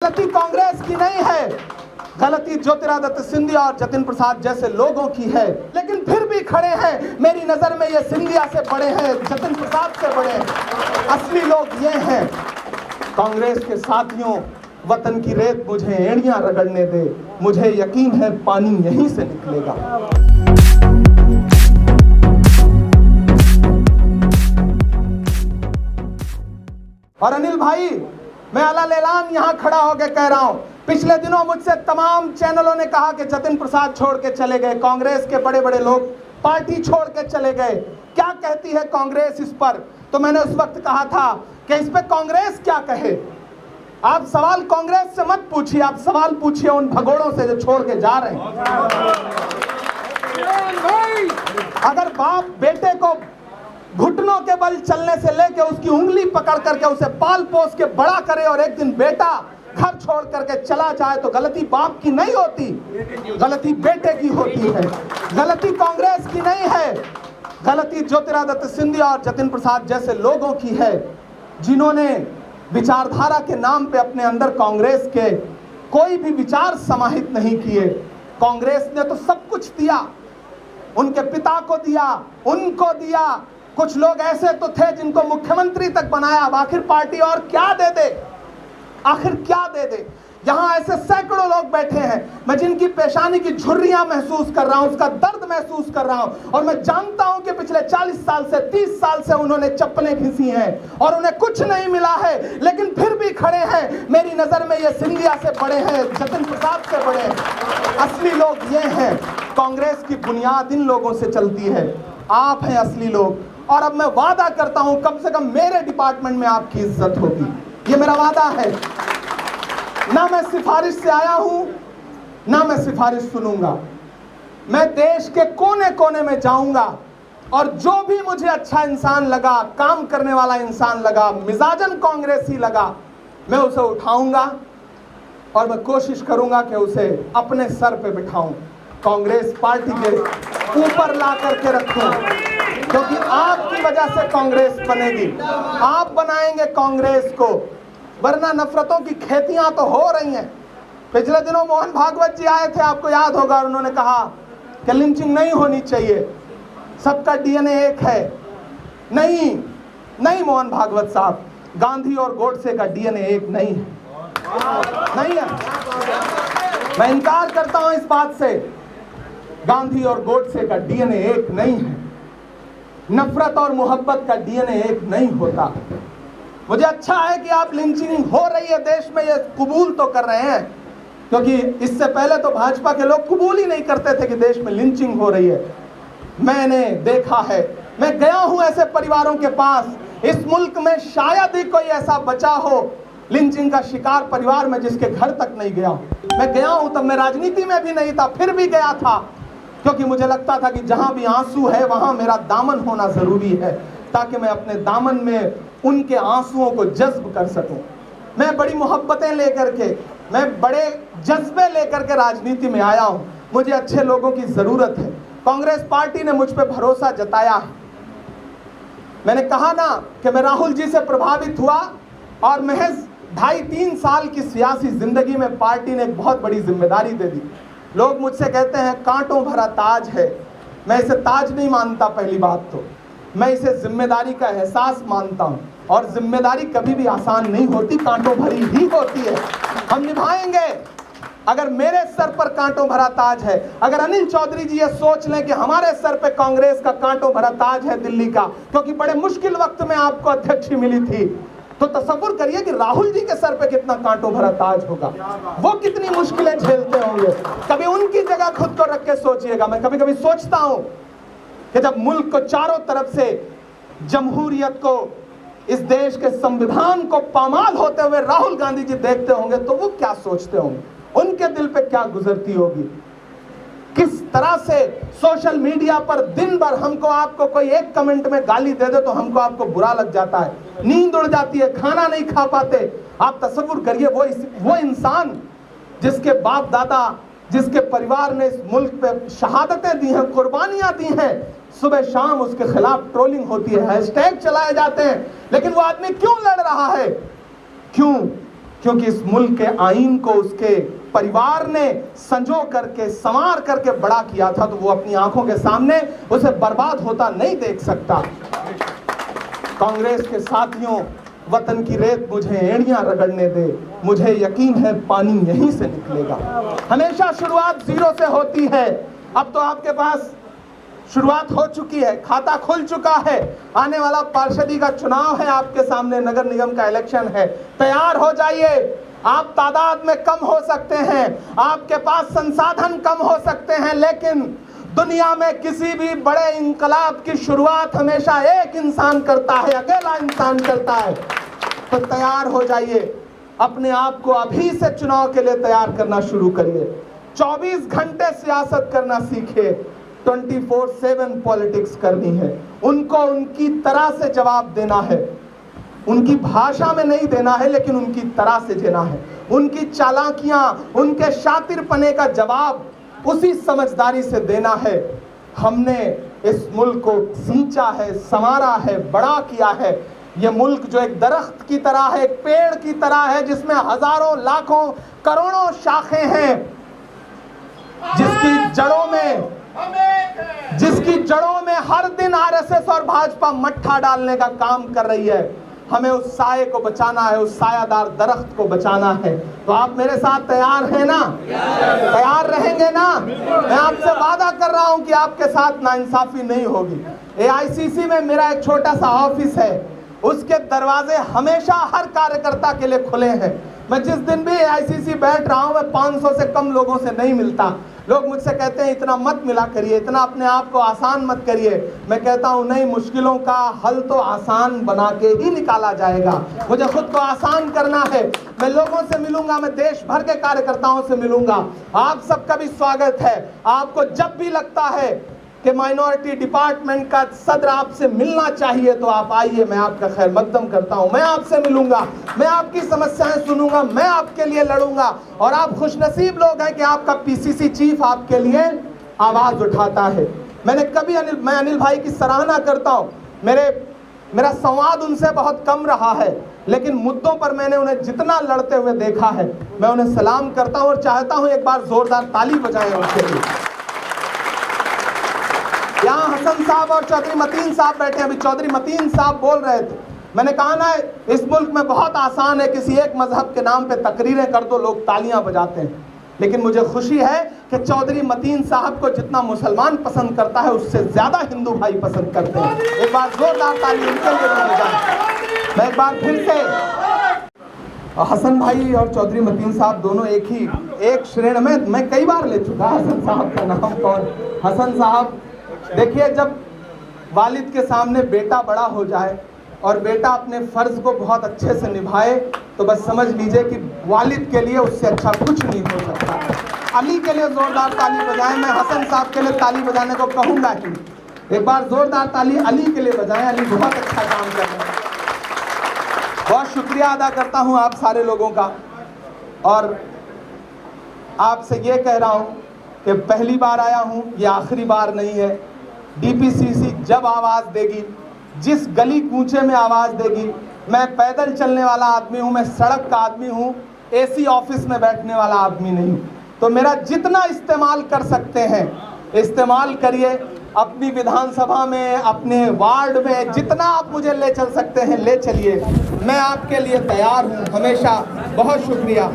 गलती कांग्रेस की नहीं है, गलती ज्योतिरादित्य सिंधिया और जतिन प्रसाद जैसे लोगों की है। लेकिन फिर भी खड़े हैं, मेरी नजर में ये सिंधिया से बड़े हैं, जतिन प्रसाद से बड़े हैं। असली लोग ये हैं। कांग्रेस के साथियों, वतन की रेत मुझे एड़ियां रगड़ने दे, मुझे यकीन है पानी यहीं से निकलेगा। और अनिल भाई, मैं अलालेलान यहां खड़ा होकर कह रहा हूं, पिछले दिनों मुझसे तमाम चैनलों ने कहा कि जतिन प्रसाद छोड़ के चले गए, कांग्रेस के बड़े बड़े लोग पार्टी छोड़ के चले गए, क्या कहती है कांग्रेस इस पर? तो मैंने उस वक्त कहा था कि इस पे कांग्रेस क्या कहे। आप सवाल कांग्रेस से मत पूछिए, आप सवाल पूछिए उन भगोड़ों से जो छोड़ के जा रहे हैं। अगर बाप बेटे को घुटनों के बल चलने से लेके उसकी उंगली पकड़ करके उसे पाल पोस के बड़ा करे और एक दिन बेटा घर छोड़ करके चला जाए, तो गलती बाप की नहीं होती, गलती बेटे की होती है। गलती कांग्रेस की नहीं है, गलती ज्योतिरादित्य सिंधिया और जतिन प्रसाद जैसे लोगों की है, जिन्होंने विचारधारा के नाम पे अपने अंदर कांग्रेस के कोई भी विचार समाहित नहीं किए। कांग्रेस ने तो सब कुछ दिया, उनके पिता को दिया, उनको दिया, कुछ लोग ऐसे तो थे जिनको मुख्यमंत्री तक बनाया। अब आखिर पार्टी और क्या दे दे, आखिर क्या दे दे? यहां ऐसे सैकड़ों लोग बैठे हैं, मैं जिनकी पेशानी की झुर्रियां महसूस कर रहा हूं, उसका दर्द महसूस कर रहा हूं, और मैं जानता हूं कि पिछले 40 साल से 30 साल से उन्होंने चप्पलें घिसी हैं और उन्हें कुछ नहीं मिला है, लेकिन फिर भी खड़े हैं। मेरी नजर में ये सिंधिया से बड़े हैं, जतिन प्रसाद से बड़े हैं। असली लोग ये हैं। कांग्रेस की बुनियाद इन लोगों से चलती है, आप हैं असली लोग। और अब मैं वादा करता हूं, कम से कम मेरे डिपार्टमेंट में आपकी इज्जत होगी, ये मेरा वादा है। ना मैं सिफारिश से आया हूं, ना मैं सिफारिश सुनूंगा। मैं देश के कोने कोने में जाऊंगा और जो भी मुझे अच्छा इंसान लगा, काम करने वाला इंसान लगा, मिजाजन कांग्रेसी लगा, मैं उसे उठाऊंगा और मैं कोशिश करूंगा कि उसे अपने सर पे बिठाऊं, कांग्रेस पार्टी के ऊपर ला करके रखूं, क्योंकि आपकी वजह से कांग्रेस बनेगी। आप बनाएंगे कांग्रेस को, वरना नफरतों की खेतियां तो हो रही हैं। पिछले दिनों मोहन भागवत जी आए थे, आपको याद होगा, और उन्होंने कहा कि लिंचिंग नहीं होनी चाहिए, सबका डीएनए एक है। नहीं नहीं मोहन भागवत साहब, गांधी और गोडसे का डीएनए एक नहीं है, नहीं है। मैं इनकार करता हूं इस बात से, गांधी और गोडसे का डीएनए एक नहीं है। नफरत और मोहब्बत का डीएनए एक नहीं होता। मुझे अच्छा है कि आप लिंचिंग हो रही है देश में, ये कबूल तो कर रहे हैं, क्योंकि इससे पहले तो भाजपा के लोग कबूल ही नहीं करते थे कि देश में लिंचिंग हो रही है। मैंने देखा है, मैं गया हूं ऐसे परिवारों के पास, इस मुल्क में शायद ही कोई ऐसा बचा हो लिंचिंग का शिकार परिवार में जिसके घर तक नहीं गया। मैं गया हूं, तब मैं राजनीति में भी नहीं था, फिर भी गया था, क्योंकि मुझे लगता था कि जहां भी आंसू है वहां मेरा दामन होना जरूरी है, ताकि मैं अपने दामन में उनके आंसुओं को जज्ब कर सकूं। मैं बड़ी मोहब्बतें लेकर के, मैं बड़े जज्बे लेकर के राजनीति में आया हूं। मुझे अच्छे लोगों की जरूरत है। कांग्रेस पार्टी ने मुझ पर भरोसा जताया है। मैंने कहा ना कि मैं राहुल जी से प्रभावित हुआ, और महज 2.5-3 साल की सियासी जिंदगी में पार्टी ने एक बहुत बड़ी जिम्मेदारी दे दी। लोग मुझसे कहते हैं कांटों भरा ताज है, मैं इसे ताज नहीं मानता। पहली बात तो मैं इसे जिम्मेदारी का एहसास मानता हूं, और जिम्मेदारी कभी भी आसान नहीं होती, कांटों भरी ही होती है। हम निभाएंगे। अगर मेरे सर पर कांटों भरा ताज है, अगर अनिल चौधरी जी ये सोच लें कि हमारे सर पे कांग्रेस का कांटों भरा ताज है दिल्ली का, क्योंकि बड़े मुश्किल वक्त में आपको अध्यक्ष मिली थी, तो तसव्वुर करिए कि राहुल जी के सर पे कितना कांटों भरा ताज होगा, वो कितनी मुश्किलें झेलते होंगे। कभी उनकी जगह खुद को रख के सोचिएगा। मैं कभी कभी सोचता हूं कि जब मुल्क को चारों तरफ से, जमहूरियत को, इस देश के संविधान को पामाल होते हुए राहुल गांधी जी देखते होंगे, तो वो क्या सोचते होंगे, उनके दिल पे क्या गुजरती होगी। किस तरह से सोशल मीडिया पर दिन भर हमको आपको कोई एक कमेंट में गाली दे दे तो हमको आपको बुरा लग जाता है, नींद उड़ जाती है, खाना नहीं खा पाते। आप तसव्वुर करिए वो इंसान जिसके बाप दादा, जिसके परिवार ने इस मुल्क पे शहादतें दी हैं, कुर्बानियां दी हैं, सुबह शाम उसके खिलाफ ट्रोलिंग होती है, हैशटैग चलाए जाते हैं, लेकिन वो आदमी क्यों लड़ रहा है? क्यों? क्योंकि इस मुल्क के आईन को उसके परिवार ने संजो करके संवार करके बड़ा किया था, तो वो अपनी आंखों के सामने उसे बर्बाद होता नहीं देख सकता। कांग्रेस के साथियों, वतन की रेत मुझे एड़ियां रगड़ने दे, मुझे यकीन है पानी यहीं से निकलेगा। हमेशा शुरुआत जीरो से होती है। अब तो आपके पास शुरुआत हो चुकी है, खाता खुल चुका है। आने वाला पार्षदी का चुनाव है, आपके सामने नगर निगम का इलेक्शन है। तैयार हो जाइए। आप तादाद में कम हो सकते हैं, आपके पास संसाधन कम हो सकते हैं, लेकिन दुनिया में किसी भी बड़े इंकलाब की शुरुआत हमेशा एक इंसान करता है, अकेला इंसान करता है। तो तैयार हो जाइए, अपने आप को अभी से चुनाव के लिए तैयार करना शुरू करिए। 24 घंटे सियासत करना सीखिए। 24/7 पॉलिटिक्स करनी है। उनको उनकी तरह से जवाब देना है, उनकी भाषा में नहीं देना है, लेकिन उनकी तरह से देना है। उनकी चालाकियां, उनके शातिरपने का जवाब उसी समझदारी से देना है। हमने इस मुल्क को सींचा है, संवारा है, बड़ा किया है। ये मुल्क जो एक दरख्त की तरह है, एक पेड़ की तरह है, जिसमें हजारों लाखों करोड़ों शाखें हैं, जिसकी जड़ों में हर दिन आरएसएस और भाजपा मट्ठा डालने का काम कर रही है। हमें उस साये को बचाना है, उस सायादार दरख्त को बचाना है। तो आप मेरे साथ तैयार हैं ना? तैयार रहेंगे ना? मैं आपसे वादा कर रहा हूं कि आपके साथ नाइंसाफी नहीं होगी। एआईसीसी में मेरा एक छोटा सा ऑफिस है, उसके दरवाजे हमेशा हर कार्यकर्ता के लिए खुले हैं। मैं जिस दिन भी एआईसीसी बैठ रहा हूं, मैं 500 से कम लोगों से नहीं मिलता। लोग मुझसे कहते हैं इतना मत मिला करिए, इतना अपने आप को आसान मत करिए। मैं कहता हूं नहीं, मुश्किलों का हल तो आसान बना के ही निकाला जाएगा। मुझे खुद को आसान करना है। मैं लोगों से मिलूंगा, मैं देश भर के कार्यकर्ताओं से मिलूंगा। आप सबका भी स्वागत है। आपको जब भी लगता है कि माइनॉरिटी डिपार्टमेंट का सदर आपसे मिलना चाहिए, तो आप आइए, मैं आपका खैर मकदम करता हूं। मैं आपसे मिलूंगा, मैं आपकी समस्याएं सुनूंगा, मैं आपके लिए लड़ूंगा। और आप खुशनसीब लोग हैं कि आपका पीसीसी चीफ आपके लिए आवाज उठाता है। मैं अनिल भाई की सराहना करता हूं। मेरा संवाद उनसे बहुत कम रहा है, लेकिन मुद्दों पर मैंने उन्हें जितना लड़ते हुए देखा है, मैं उन्हें सलाम करता हूं और चाहता हूं एक बार जोरदार ताली बजाएं उनके लिए। यहाँ हसन साहब और चौधरी मतीन साहब बैठे हैं। अभी चौधरी मतीन साहब बोल रहे थे, मैंने कहा ना, इस मुल्क में बहुत आसान है, किसी एक मजहब के नाम पे तकरीरें कर दो, लोग तालियां बजाते हैं। लेकिन मुझे खुशी है कि चौधरी मतीन साहब को जितना मुसलमान पसंद करता है, उससे ज्यादा हिंदू भाई पसंद करते हैं। एक बार जोरदार ताली उनके लिए बजाएं। मैं एक बार फिर से, हसन भाई और चौधरी मतीन साहब दोनों एक श्रेणी में, मैं कई बार ले चुका हसन साहब का नाम। कौन? हसन साहब, देखिए, जब वालिद के सामने बेटा बड़ा हो जाए और बेटा अपने फर्ज को बहुत अच्छे से निभाए, तो बस समझ लीजिए कि वालिद के लिए उससे अच्छा कुछ नहीं हो सकता। अली के लिए जोरदार ताली बजाएं। मैं हसन साहब के लिए ताली बजाने को कहूंगा ही। एक बार जोरदार ताली अली के लिए बजाएं। अली बहुत अच्छा काम कर रहे हैं। बहुत शुक्रिया अदा करता हूं आप सारे लोगों का, और आपसे ये कह रहा हूं कि पहली बार आया हूं, ये आखिरी बार नहीं है। डीपीसीसी जब आवाज देगी, जिस गली कूचे में आवाज देगी, मैं पैदल चलने वाला आदमी हूं, मैं सड़क का आदमी हूं, एसी ऑफिस में बैठने वाला आदमी नहीं। तो मेरा जितना इस्तेमाल कर सकते हैं इस्तेमाल करिए। अपनी विधानसभा में, अपने वार्ड में, जितना आप मुझे ले चल सकते हैं ले चलिए। मैं आपके लिए तैयार हूं हमेशा। बहुत शुक्रिया।